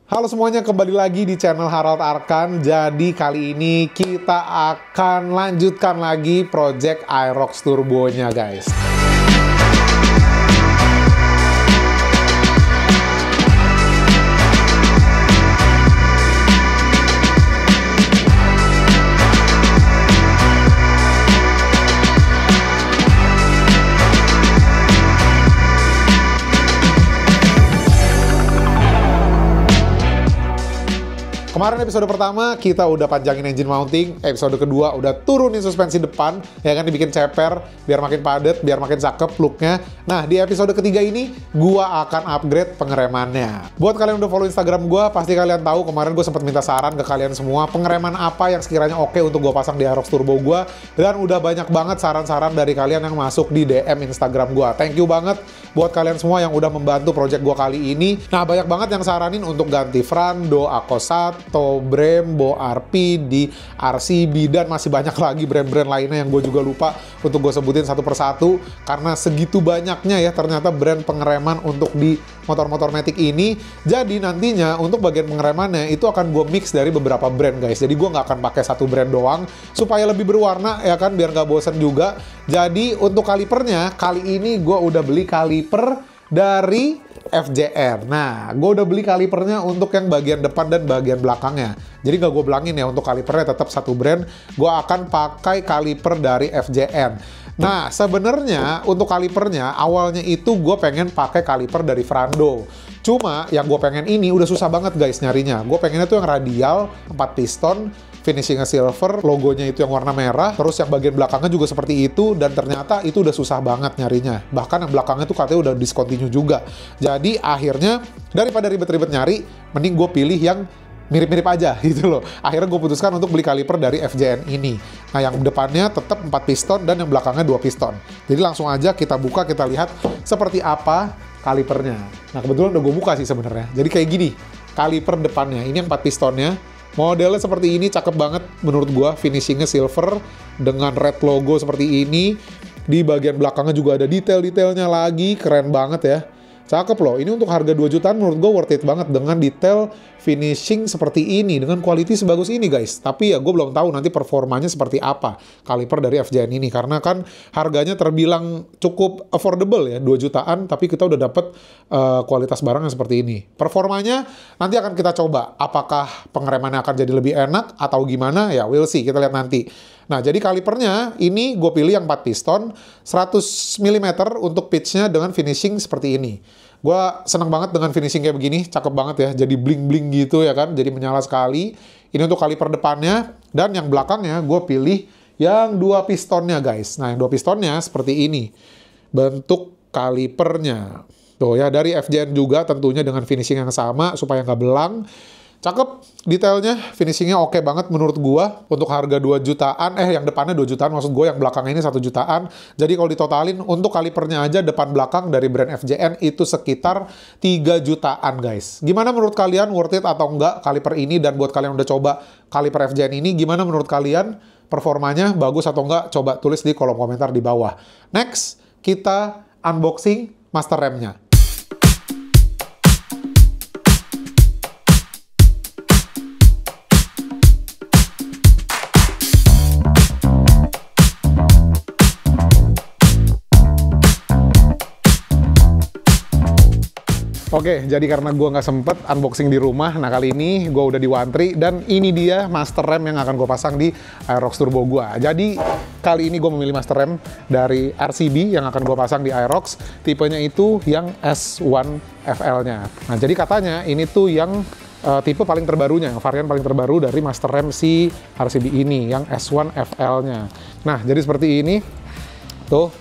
Halo semuanya, kembali lagi di channel Harald Arkan. Jadi kali ini kita akan lanjutkan lagi project Aerox Turbo-nya guys. Kemarin episode pertama kita udah panjangin engine mounting, episode kedua udah turunin suspensi depan, ya kan, dibikin ceper biar makin padat, biar makin cakep looknya. Nah, di episode ketiga ini gua akan upgrade pengeremannya. Buat kalian yang udah follow Instagram gua, pasti kalian tahu kemarin gue sempat minta saran ke kalian semua pengereman apa yang sekiranya oke untuk gua pasang di Aerox Turbo gua, dan udah banyak banget saran-saran dari kalian yang masuk di DM Instagram gua. Thank you banget buat kalian semua yang udah membantu project gua kali ini. Nah, banyak banget yang saranin untuk ganti Frando, Akosato, Brembo, RP, di RCB, dan masih banyak lagi brand-brand lainnya yang gue juga lupa untuk gue sebutin satu persatu, karena segitu banyaknya ya ternyata brand pengereman untuk di motor-motor Matic ini. Jadi nantinya untuk bagian pengeremannya itu akan gue mix dari beberapa brand guys. Jadi gue nggak akan pakai satu brand doang supaya lebih berwarna ya kan, biar nggak bosan juga. Jadi untuk kalipernya kali ini gue udah beli kaliper dari FJR. Nah, gue udah beli kalipernya untuk yang bagian depan dan bagian belakangnya. Jadi nggak gue bilangin ya, untuk kalipernya tetap satu brand. Gue akan pakai kaliper dari FJN. Nah, sebenarnya untuk kalipernya awalnya itu gue pengen pakai kaliper dari Frando. Cuma yang gue pengen ini udah susah banget guys nyarinya. Gue pengennya tuh yang radial, 4 piston, finishingnya silver, logonya itu yang warna merah, terus yang bagian belakangnya juga seperti itu, dan ternyata itu udah susah banget nyarinya. Bahkan yang belakangnya tuh katanya udah discontinue juga. Jadi akhirnya daripada ribet-ribet nyari, mending gue pilih yang mirip-mirip aja gitu loh. Akhirnya gue putuskan untuk beli kaliper dari FJN ini. Nah, yang depannya tetap 4 piston dan yang belakangnya 2 piston. Jadi langsung aja kita buka, kita lihat seperti apa kalipernya. Nah, kebetulan udah gue buka sih sebenarnya. Jadi kayak gini, kaliper depannya. Ini yang 4 pistonnya. Modelnya seperti ini, cakep banget menurut gua. Finishingnya silver dengan red logo seperti ini. Di bagian belakangnya juga ada detail-detailnya lagi, keren banget ya. Cakep loh, ini untuk harga 2 jutaan menurut gue worth it banget dengan detail finishing seperti ini, dengan quality sebagus ini guys. Tapi ya gue belum tahu nanti performanya seperti apa kaliper dari FJN ini, karena kan harganya terbilang cukup affordable ya, 2 jutaan, tapi kita udah dapet kualitas barang yang seperti ini. Performanya nanti akan kita coba, apakah pengeremannya akan jadi lebih enak atau gimana, ya we'll see, kita lihat nanti. Nah, jadi kalipernya ini gue pilih yang 4 piston, 100 mm untuk pitch-nya dengan finishing seperti ini. Gue seneng banget dengan finishing kayak begini, cakep banget ya, jadi bling-bling gitu ya kan, jadi menyala sekali. Ini untuk kaliper depannya, dan yang belakangnya gue pilih yang 2 pistonnya guys. Nah, yang 2 pistonnya seperti ini bentuk kalipernya. Tuh ya, dari FJN juga tentunya dengan finishing yang sama supaya nggak belang. Cakep, detailnya, finishingnya oke banget menurut gua. Untuk harga 2 jutaan, yang depannya 2 jutaan, maksud gue yang belakangnya ini 1 jutaan. Jadi kalau ditotalin untuk kalipernya aja depan belakang dari brand FJN itu sekitar 3 jutaan guys. Gimana menurut kalian, worth it atau enggak kaliper ini? Dan buat kalian yang udah coba kaliper FJN ini, gimana menurut kalian? Performanya bagus atau enggak? Coba tulis di kolom komentar di bawah. Next, kita unboxing master remnya. Oke, jadi karena gue nggak sempet unboxing di rumah, nah kali ini gue udah di Wantri, dan ini dia master rem yang akan gue pasang di Aerox Turbo gue. Jadi kali ini gue memilih master rem dari RCB yang akan gue pasang di Aerox. Tipenya itu yang S1 FL-nya. Nah, jadi katanya ini tuh yang tipe paling terbarunya, varian paling terbaru dari master rem si RCB ini, yang S1 FL-nya. Nah, jadi seperti ini, tuh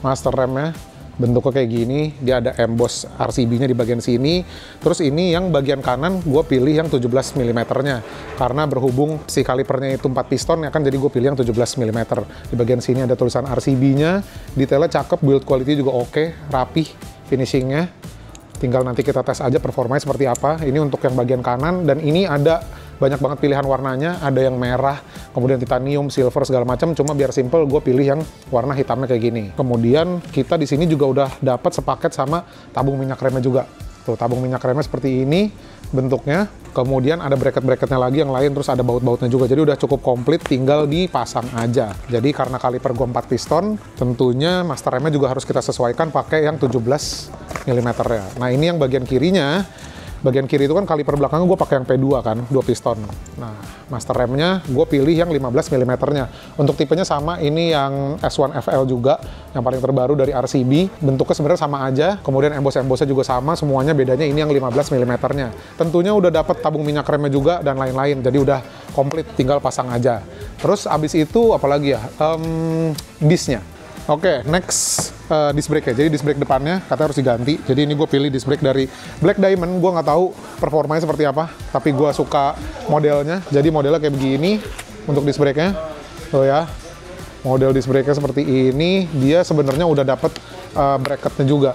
master remnya. Bentuknya kayak gini, dia ada emboss RCB-nya di bagian sini. Terus ini yang bagian kanan gue pilih yang 17 mm-nya. Karena berhubung si kalipernya itu 4 piston ya kan, jadi gue pilih yang 17 mm. Di bagian sini ada tulisan RCB-nya, detailnya cakep, build quality juga oke, rapih finishingnya. Tinggal nanti kita tes aja performanya seperti apa. Ini untuk yang bagian kanan, dan ini ada banyak banget pilihan warnanya, ada yang merah, kemudian titanium, silver, segala macam. Cuma biar simple, gue pilih yang warna hitamnya kayak gini. Kemudian kita di sini juga udah dapat sepaket sama tabung minyak remnya juga. Tuh, tabung minyak remnya seperti ini bentuknya. Kemudian ada bracket-bracketnya lagi yang lain, terus ada baut-bautnya juga. Jadi udah cukup komplit, tinggal dipasang aja. Jadi karena kaliper gue 4 piston, tentunya master remnya juga harus kita sesuaikan pakai yang 17 mm ya. Nah ini yang bagian kirinya. Bagian kiri itu kan kaliper belakangnya gue pakai yang P2 kan, 2 piston. Nah, master remnya gue pilih yang 15 mm-nya. Untuk tipenya sama, ini yang S1FL juga, yang paling terbaru dari RCB. Bentuknya sebenarnya sama aja, kemudian embos-embosnya juga sama, semuanya bedanya ini yang 15 mm-nya. Tentunya udah dapat tabung minyak remnya juga dan lain-lain, jadi udah komplit, tinggal pasang aja. Terus abis itu apalagi ya, disnya. Oke, next disc brake ya. Jadi disc brake depannya katanya harus diganti. Jadi ini gue pilih disc brake dari Black Diamond. Gue nggak tahu performanya seperti apa, tapi gue suka modelnya. Jadi modelnya kayak begini untuk disc brake-nya. Tuh ya, model disc brake-nya seperti ini. Dia sebenarnya udah dapet bracket-nya juga.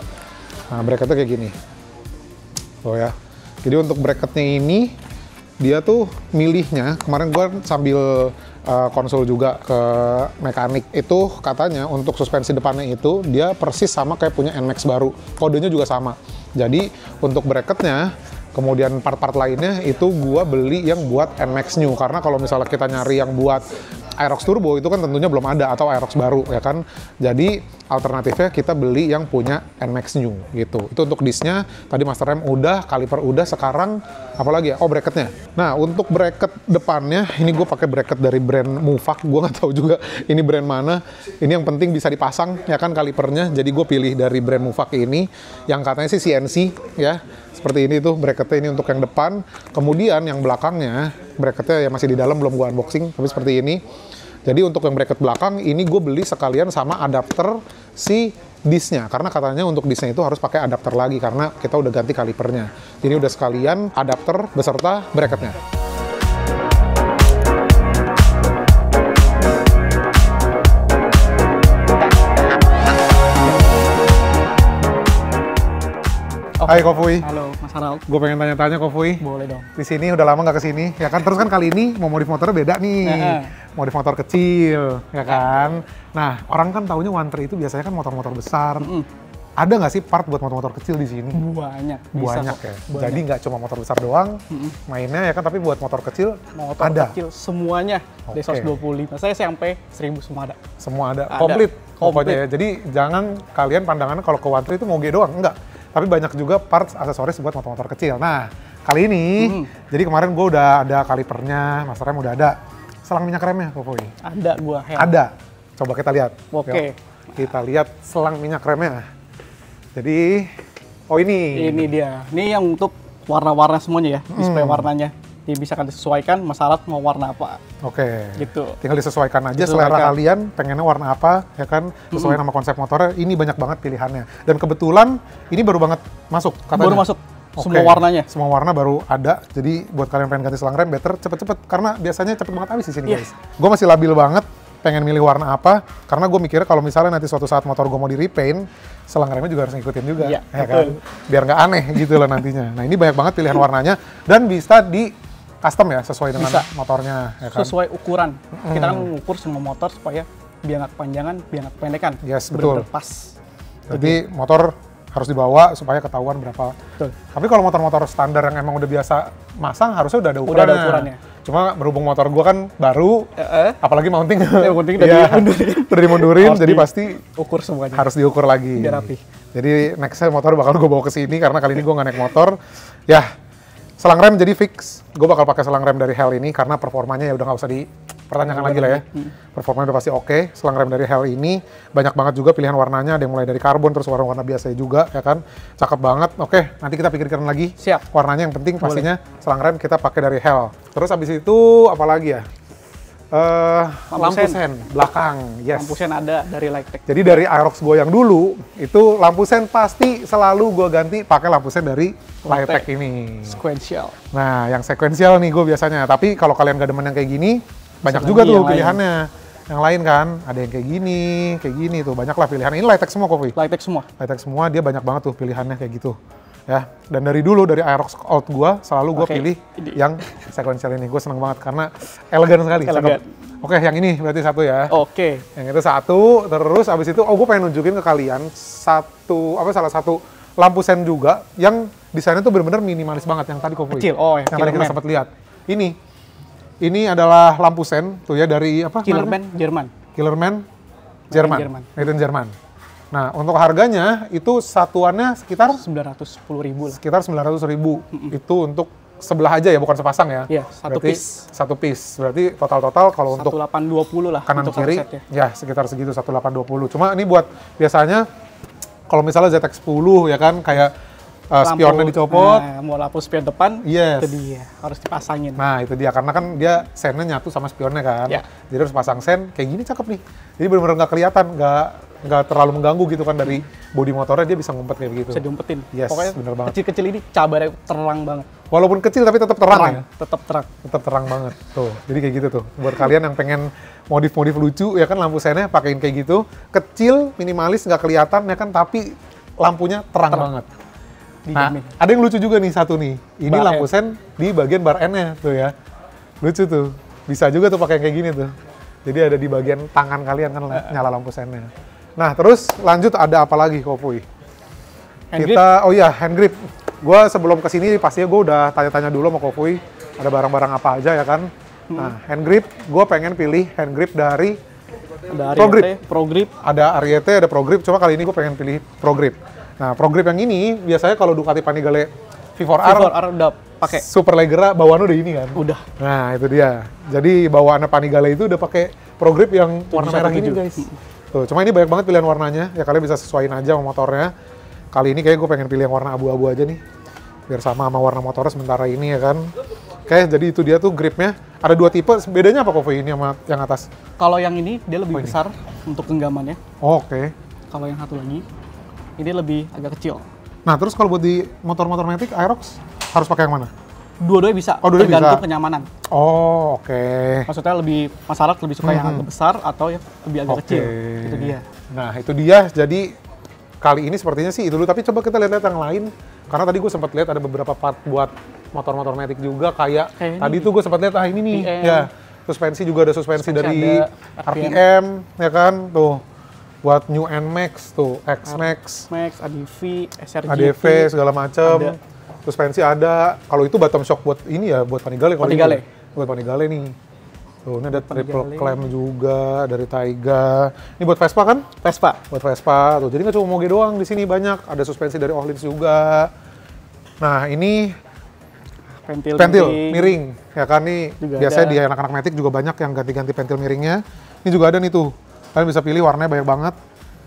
Nah, bracket-nya kayak gini. Tuh ya. Jadi untuk bracket-nya ini, dia tuh milihnya, kemarin gue sambil konsul juga ke mekanik, itu katanya untuk suspensi depannya itu dia persis sama kayak punya NMAX baru, kodenya juga sama. Jadi untuk bracketnya, kemudian part-part lainnya itu gua beli yang buat NMAX new, karena kalau misalnya kita nyari yang buat Aerox Turbo itu kan tentunya belum ada, atau Aerox baru ya kan. Jadi alternatifnya kita beli yang punya NMAX new gitu. Itu untuk disnya, tadi master rem udah, kaliper udah, sekarang apalagi ya? Oh, bracketnya. Nah, untuk bracket depannya ini gue pakai bracket dari brand Mufak, gue nggak tahu juga ini brand mana. Ini yang penting bisa dipasang ya kan kalipernya. Jadi gue pilih dari brand Mufak ini yang katanya sih CNC ya. Seperti ini tuh bracketnya, ini untuk yang depan. Kemudian yang belakangnya bracketnya ya masih di dalam, belum gue unboxing, tapi seperti ini. Jadi untuk yang bracket belakang ini gue beli sekalian sama adapter si disnya, karena katanya untuk disnya itu harus pakai adapter lagi karena kita udah ganti kalipernya. Jadi udah sekalian adapter beserta bracketnya. Hai Kofui. Halo Mas Harald. Gue pengen tanya-tanya Kofui. Boleh dong. Di sini udah lama nggak kesini, ya kan? Terus kan kali ini mau modif motornya beda nih. Modif motor kecil, ya kan? Nah, orang kan taunya One Tree itu biasanya kan motor-motor besar. Ada nggak sih part buat motor-motor kecil di sini? Banyak. Banyak ya. Banyak. Jadi nggak cuma motor besar doang mainnya ya kan, tapi buat motor kecil motor ada. kecil semuanya. Dari 125. Saya sampai 1000 semua ada. Semua ada. Komplit. Pokoknya ya. Jadi jangan kalian pandangannya kalau ke One Tree itu moge doang, enggak. Tapi banyak juga parts aksesoris buat motor-motor kecil. Nah, kali ini, jadi kemarin gue udah ada kalipernya, master rem udah ada. Selang minyak remnya, Kofui? Ada gua. Ada. Coba kita lihat. Oke. Yuk, kita lihat selang minyak remnya. Jadi, oh ini. Ini dia. Ini yang untuk warna-warna semuanya ya, display warnanya. Jadi bisa kalian sesuaikan, masalah mau warna apa. Oke. Gitu. Tinggal disesuaikan aja selera kalian, pengennya warna apa, ya kan? Sesuai sama konsep motornya, ini banyak banget pilihannya. Dan kebetulan, ini baru banget masuk, katanya. Baru masuk. Semua warnanya. Semua warna baru ada, jadi buat kalian pengen ganti selang rem, better cepet-cepet, karena biasanya cepet banget habis di sini guys. Gue masih labil banget, pengen milih warna apa, karena gue mikirnya kalau misalnya nanti suatu saat motor gue mau di repaint, selang remnya juga harus ngikutin juga, ya kan? Biar nggak aneh gitu loh nantinya. Nah ini banyak banget pilihan warnanya, dan bisa di custom ya, sesuai dengan motornya. Ya kan? Sesuai ukuran. Kita kan mengukur semua motor supaya biar nggak kepanjangan, biar nggak kependekan. Yes, betul. Pas. Jadi motor harus dibawa supaya ketahuan berapa. Betul. Tapi kalau motor-motor standar yang emang udah biasa masang, harusnya udah ada ukurannya. Udah ada ukurannya. Cuma berhubung motor gua kan baru, apalagi mounting. Mounting udah dimundurin, jadi pasti ukur semuanya. Harus diukur lagi. Biar rapi. Jadi nextnya motor bakal gua bawa ke sini karena kali ini gua nggak naik motor. Ya, selang rem jadi fix. Gue bakal pakai selang rem dari Hell ini karena performanya ya udah nggak usah dipertanyakan lagi lah ya. Performanya udah pasti oke. Selang rem dari Hell ini banyak banget juga pilihan warnanya. Ada yang mulai dari karbon terus warna-warna biasa juga ya kan. Cakep banget. Oke, nanti kita pikirkan lagi. Siap. Warnanya yang penting pastinya selang rem kita pakai dari Hell. Terus abis itu apa lagi ya? Lampu sen belakang, yes. Lampu sen ada dari Lightech. Jadi dari Aerox gue yang dulu, itu lampu sen pasti selalu gue ganti pakai lampu sen dari Lightech ini. Sequential. Nah, yang sequential nih gue biasanya. Tapi kalau kalian gak demen yang kayak gini, banyak juga tuh pilihannya. Yang lain kan, ada yang kayak gini tuh. Banyak lah pilihan. Ini Lightech semua kok, Lightech semua? Lightech semua, dia banyak banget tuh pilihannya kayak gitu. Ya, dan dari dulu, dari Aerox Old gua selalu gua pilih yang sequential ini. Gue seneng banget karena elegan sekali. Oke, yang ini berarti satu ya. Oke. Yang itu satu, terus abis itu, gue pengen nunjukin ke kalian salah satu lampu sen juga yang desainnya tuh bener-bener minimalis banget yang tadi Kofuy. Kecil, oh ya, yang tadi kita Killerman. sempat lihat. Ini adalah lampu sen tuh ya dari apa? Killerman Jerman. Killerman Jerman. Jerman. Made in Jerman. Nah, untuk harganya itu satuannya sekitar 910.000 lah. sekitar 900.000. Itu untuk sebelah aja ya, bukan sepasang ya. Iya, satu Berarti piece. Satu piece. Berarti total kalau untuk 1820 lah kanan untuk kiri setnya. ya sekitar segitu 1820. Cuma ini buat biasanya kalau misalnya ZX10 ya kan kayak spionnya dicopot. Nah, mau lampu spion depan, Yes. itu dia harus dipasangin. Nah, itu dia karena kan dia sennya nyatu sama spionnya kan. Ya. Jadi harus pasang sen kayak gini cakep nih. Jadi benar-benar nggak kelihatan, nggak terlalu mengganggu gitu kan dari bodi motornya, dia bisa ngumpet kayak begitu. Bisa diumpetin. Yes, Pokoknya bener banget. kecil-kecil ini cabarnya terang banget. Walaupun kecil tapi tetap terang ya. Tetap terang. Tetap terang banget. Tuh. Jadi kayak gitu tuh. Buat kalian yang pengen modif-modif lucu ya kan lampu sennya pakein kayak gitu. Kecil, minimalis, nggak kelihatan ya kan tapi lampunya terang banget. Nah, Dijamin. ada yang lucu juga nih satu nih. Ini Bar lampu end. sen di bagian bar end-nya tuh ya. Lucu tuh. Bisa juga tuh pakai kayak gini tuh. Jadi ada di bagian tangan kalian kan nyala lampu sennya. Nah, terus lanjut ada apa lagi Kofuy? Hand grip. Oh iya, hand grip. Gue sebelum kesini pastinya gue udah tanya-tanya dulu sama Kofuy. Ada barang-barang apa aja ya kan. Nah, hand grip, gue pengen pilih hand grip dari Ada Pro Grip. Ariete, Pro Grip. ada Ariete, ada Pro Grip. Cuma kali ini gue pengen pilih Pro Grip. Nah, Pro Grip yang ini biasanya kalau Ducati Panigale V4R, V4R udah pakai. Super Leggera bawaannya udah ini kan. Udah. Nah, itu dia. Jadi bawaannya Panigale itu udah pakai Pro Grip yang warna merah ini, 717. guys. Tuh, cuma ini banyak banget pilihan warnanya. Ya kalian bisa sesuaiin aja sama motornya. Kali ini kayak gue pengen pilih yang warna abu-abu aja nih. Biar sama warna motornya sementara ini ya kan. Oke, jadi itu dia tuh gripnya. Ada dua tipe. Bedanya apa Kofuy ini sama yang atas? Kalau yang ini dia lebih Oh, ini. besar untuk genggamannya. Oh, oke. Kalau yang satu lagi ini lebih agak kecil. Nah, terus kalau buat di motor-motor Matic, Aerox harus pakai yang mana? Dua-duanya bisa. Oh, dua-duanya tergantung bisa. kenyamanan. Oh, oke. Maksudnya lebih masyarakat lebih suka yang agak besar atau yang lebih agak Oke. kecil. Itu dia. Nah, itu dia. Jadi kali ini sepertinya sih itu dulu. Tapi coba kita lihat-lihat yang lain. Karena tadi gue sempat lihat ada beberapa part buat motor-motor Matic juga. Kayak Kayak tadi ini. tuh gue sempat lihat, ini nih. PM. Ya, suspensi juga ada suspensi dari ada RPM, ya kan? Tuh, buat New Nmax, tuh, X-Max, Max, ADV, SRGT. ADV, segala macam. Ada. Suspensi ada. Kalau itu bottom shock buat ini ya, buat Panigale. Kalau Panigale. itu. Buat Panigale nih. Tuh, ini ada triple Panigale. clamp juga dari Taiga. Ini buat Vespa kan? Vespa. Buat Vespa. Tuh, jadi nggak cuma Moge doang di sini banyak. Ada suspensi dari Ohlins juga. Nah, ini Pentil, pentil miring. Ya kan nih Juga biasanya ada. di anak-anak Matic juga banyak yang ganti-ganti pentil miringnya. Ini juga ada nih tuh. Kalian bisa pilih warnanya banyak banget.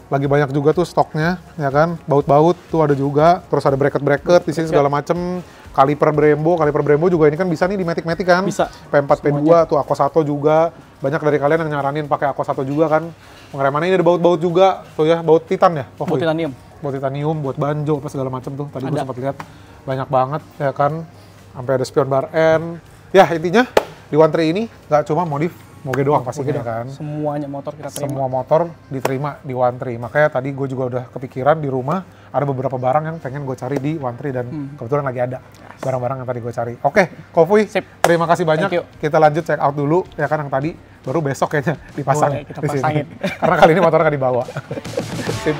Lagi banyak juga tuh stoknya, ya kan? Baut-baut tuh ada juga. Terus ada bracket-bracket di sini segala macem. Kaliper Brembo juga ini kan bisa nih di Matic-Matic kan? Bisa. P4, P2, tuh Ako 1 juga. Banyak dari kalian yang nyaranin pakai Ako 1 juga kan. Pengeremannya ini ada baut-baut juga. Tuh ya, baut titan ya? Baut titanium. Buat titanium, buat banjo, apa segala macam tuh. Tadi gue Ada. sempat lihat banyak banget ya kan. Sampai ada spion bar end. Ya intinya di One Tree ini nggak cuma modif Moge doang pastinya kan. Semuanya motor kita terima. Semua motor diterima di One Tree. Makanya tadi gue juga udah kepikiran di rumah ada beberapa barang yang pengen gue cari di One Tree dan kebetulan lagi ada barang-barang yang tadi gue cari. Oke, Kofuy, Sip. terima kasih banyak. Thank you. Kita lanjut check out dulu ya kan yang tadi baru besok kayaknya dipasang Boleh, kita di sini. pasangin. Karena kali ini motornya nggak dibawa. Sip.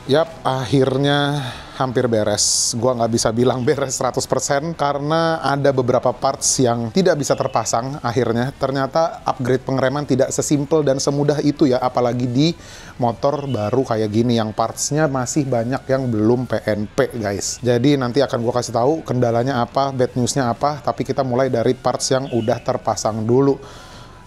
Yap, akhirnya hampir beres. Gua nggak bisa bilang beres 100% karena ada beberapa parts yang tidak bisa terpasang akhirnya. Ternyata upgrade pengereman tidak sesimpel dan semudah itu ya, apalagi di motor baru kayak gini yang partsnya masih banyak yang belum PNP guys. Jadi nanti akan gua kasih tahu kendalanya apa, bad newsnya apa, tapi kita mulai dari parts yang udah terpasang dulu.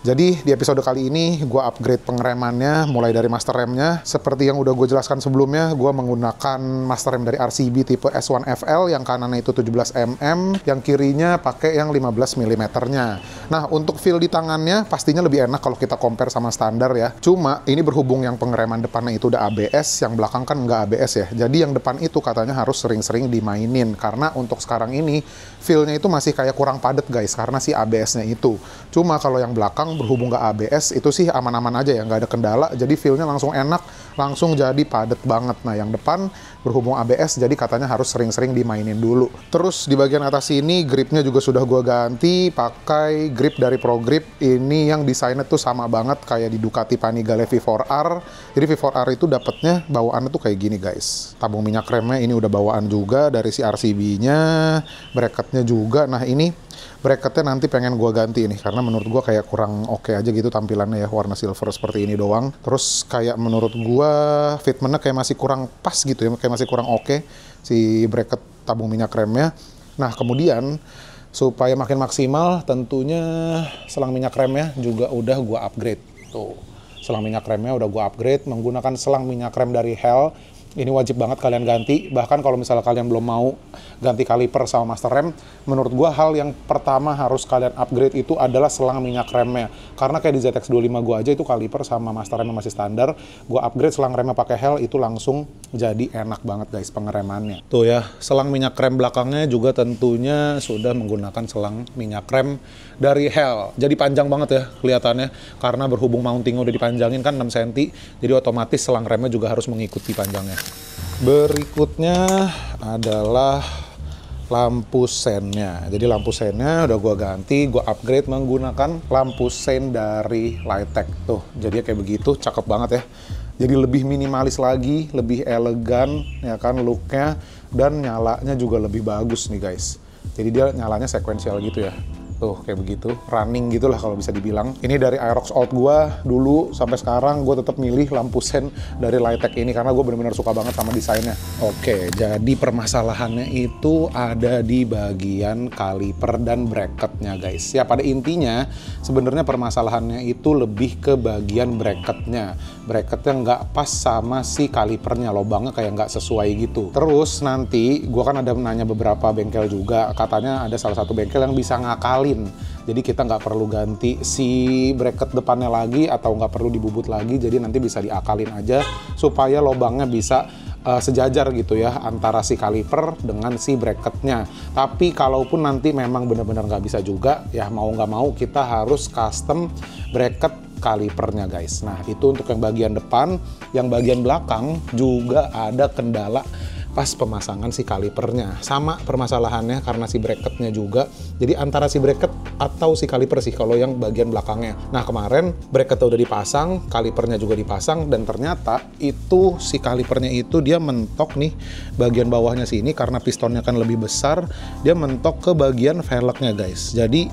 Jadi di episode kali ini gue upgrade pengeremannya mulai dari master remnya. Seperti yang udah gue jelaskan sebelumnya, gue menggunakan master rem dari RCB tipe S1 FL yang kanannya itu 17 mm, yang kirinya pakai yang 15 mm-nya. Nah untuk feel di tangannya pastinya lebih enak kalau kita compare sama standar ya. Cuma ini berhubung yang pengereman depannya itu udah ABS, yang belakang kan nggak ABS ya. Jadi yang depan itu katanya harus sering-sering dimainin karena untuk sekarang ini feel-nya itu masih kayak kurang padat guys karena si ABS-nya itu. Cuma kalau yang belakang berhubung nggak ABS itu sih aman-aman aja ya, nggak ada kendala, jadi feel-nya langsung enak, langsung jadi padet banget. Nah yang depan berhubung ABS jadi katanya harus sering-sering dimainin dulu. Terus di bagian atas ini gripnya juga sudah gua ganti pakai grip dari Pro Grip. Ini yang desainnya tuh sama banget kayak di Ducati Panigale V4R. Jadi V4R itu dapetnya bawaannya tuh kayak gini guys. Tabung minyak remnya ini udah bawaan juga dari si RCB-nya, bracketnya juga. Nah ini bracketnya nanti pengen gua ganti ini karena menurut gua kayak kurang oke aja gitu tampilannya ya, warna silver seperti ini doang. Terus kayak menurut gua fitmentnya kayak masih kurang pas gitu ya, kayak masih kurang oke si bracket tabung minyak remnya. Nah kemudian supaya makin maksimal tentunya selang minyak remnya juga udah gua upgrade. Tuh selang minyak remnya udah gua upgrade menggunakan selang minyak rem dari Hell. Ini wajib banget kalian ganti. Bahkan kalau misalnya kalian belum mau ganti kaliper sama master rem, menurut gua hal yang pertama harus kalian upgrade itu adalah selang minyak remnya. Karena kayak di ZX25 gua aja itu kaliper sama master remnya masih standar. Gua upgrade selang remnya pakai Hell itu langsung jadi enak banget guys pengeremannya. Tuh ya, selang minyak rem belakangnya juga tentunya sudah menggunakan selang minyak rem dari Hell. Jadi panjang banget ya kelihatannya karena berhubung mountingnya udah dipanjangin kan 6 cm. Jadi otomatis selang remnya juga harus mengikuti panjangnya. Berikutnya adalah lampu sennya. Jadi lampu sennya udah gua ganti, gua upgrade menggunakan lampu sen dari Lighttech. Tuh, jadi kayak begitu, cakep banget ya. Jadi lebih minimalis lagi, lebih elegan ya kan looknya, dan nyalanya juga lebih bagus nih guys. Jadi dia nyalanya sekuensial gitu ya. Tuh kayak begitu, running gitulah kalau bisa dibilang. Ini dari Aerox Old gua dulu sampai sekarang gua tetap milih lampu sen dari Lighttech ini karena gue benar-benar suka banget sama desainnya. Oke, jadi permasalahannya itu ada di bagian kaliper dan bracketnya guys. Ya pada intinya sebenarnya permasalahannya itu lebih ke bagian bracketnya. Bracketnya nggak pas sama si kalipernya, lubangnya kayak nggak sesuai gitu. Terus nanti gua kan ada nanya beberapa bengkel juga, katanya ada salah satu bengkel yang bisa ngakalin. Jadi kita nggak perlu ganti si bracket depannya lagi atau nggak perlu dibubut lagi, jadi nanti bisa diakalin aja supaya lubangnya bisa sejajar gitu ya antara si kaliper dengan si bracketnya. Tapi kalaupun nanti memang benar-benar nggak bisa juga ya, mau nggak mau kita harus custom bracket kalipernya guys. Nah itu untuk yang bagian depan. Yang bagian belakang juga ada kendala pas pemasangan si kalipernya. Sama permasalahannya karena si bracketnya juga. Jadi antara si bracket atau si kaliper sih kalau yang bagian belakangnya. Nah kemarin bracketnya udah dipasang, kalipernya juga dipasang, dan ternyata itu si kalipernya itu dia mentok nih bagian bawahnya sini karena pistonnya kan lebih besar, dia mentok ke bagian velgnya guys. Jadi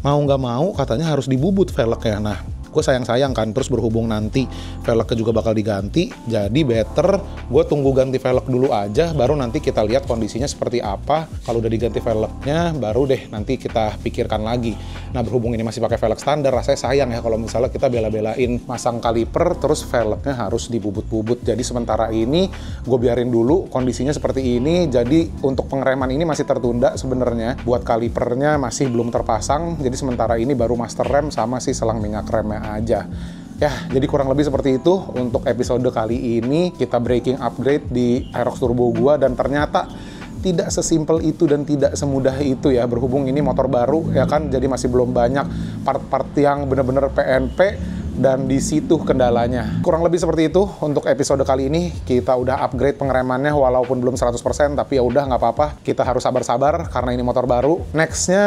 mau nggak mau katanya harus dibubut velgnya. Nah gue sayang-sayang kan, terus berhubung nanti velgnya juga bakal diganti, jadi better gue tunggu ganti velg dulu aja, baru nanti kita lihat kondisinya seperti apa. Kalau udah diganti velgnya, baru deh nanti kita pikirkan lagi. Nah berhubung ini masih pakai velg standar, rasanya sayang ya kalau misalnya kita bela-belain masang kaliper, terus velgnya harus dibubut-bubut. Jadi sementara ini gue biarin dulu kondisinya seperti ini. Jadi untuk pengereman ini masih tertunda sebenarnya, buat kalipernya masih belum terpasang. Jadi sementara ini baru master rem sama si selang minyak remnya aja. Ya, jadi kurang lebih seperti itu untuk episode kali ini. Kita breaking upgrade di Aerox Turbo gua, dan ternyata tidak sesimpel itu dan tidak semudah itu ya. Berhubung ini motor baru ya kan, jadi masih belum banyak part-part yang benar-benar PNP. dan di situ kendalanya. Kurang lebih seperti itu untuk episode kali ini. Kita udah upgrade pengeremannya walaupun belum 100%, tapi ya udah nggak apa-apa. Kita harus sabar-sabar karena ini motor baru. Nextnya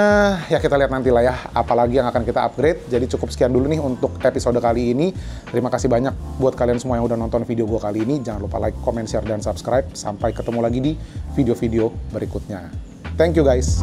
ya kita lihat nanti lah ya, apalagi yang akan kita upgrade. Jadi cukup sekian dulu nih untuk episode kali ini. Terima kasih banyak buat kalian semua yang udah nonton video gue kali ini. Jangan lupa like, comment, share, dan subscribe. Sampai ketemu lagi di video-video berikutnya. Thank you guys.